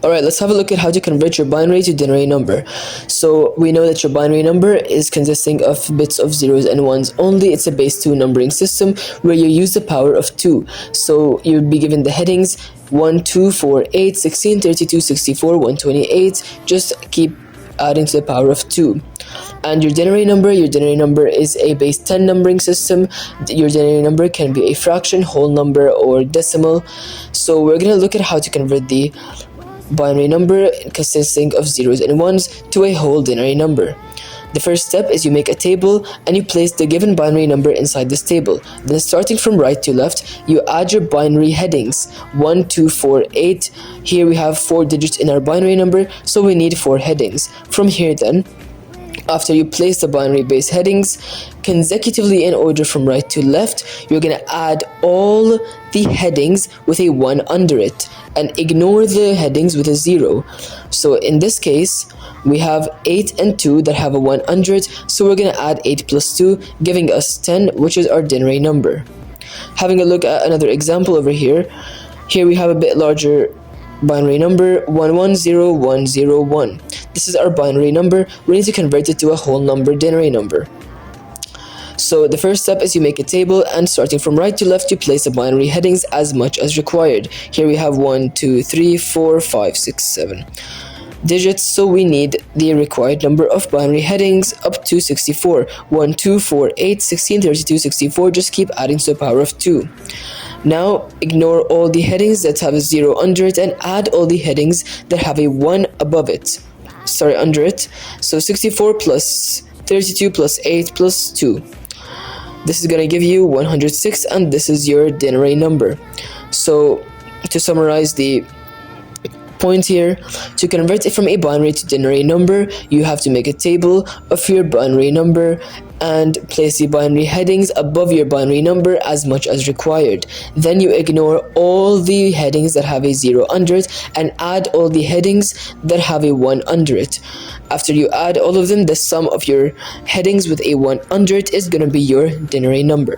Alright, let's have a look at how to convert your binary to denary number. So we know that your binary number is consisting of bits of zeros and ones only. It's a base 2 numbering system where you use the power of 2. So you would be given the headings 1, 2, 4, 8, 16, 32, 64, 128. Just keep adding to the power of 2. And your denary number is a base 10 numbering system. Your denary number can be a fraction, whole number, or decimal. So we're going to look at how to convert the binary number consisting of zeros and ones to a whole denary number. The first step is you make a table and you place the given binary number inside this table. Then starting from right to left, you add your binary headings 1, 2, 4, 8. Here we have 4 digits in our binary number, so we need 4 headings. From here then, after you place the binary base headings consecutively in order from right to left, you're going to add all the headings with a 1 under it and ignore the headings with a 0. So in this case, we have 8 and 2 that have a 1 under it, so we're going to add 8 plus 2, giving us 10, which is our denary number. Having a look at another example over here, here we have a bit larger binary number 110101. This is our binary number. We need to convert it to a whole number denary number. So the first step is you make a table, and starting from right to left, you place the binary headings as much as required. Here we have 1, 2, 3, 4, 5, 6, 7 digits, so we need the required number of binary headings up to 64. 1, 2, 4, 8, 16, 32, 64. Just keep adding to the power of 2. Now ignore all the headings that have a 0 under it and add all the headings that have a 1 above it. Under it. So 64 plus 32 plus 8 plus 2. This is going to give you 106, and this is your denary number. So to summarize the point here, to convert it from a binary to denary number, you have to make a table of your binary number and place the binary headings above your binary number as much as required. Then you ignore all the headings that have a 0 under it and add all the headings that have a 1 under it. After you add all of them, the sum of your headings with a 1 under it is going to be your denary number.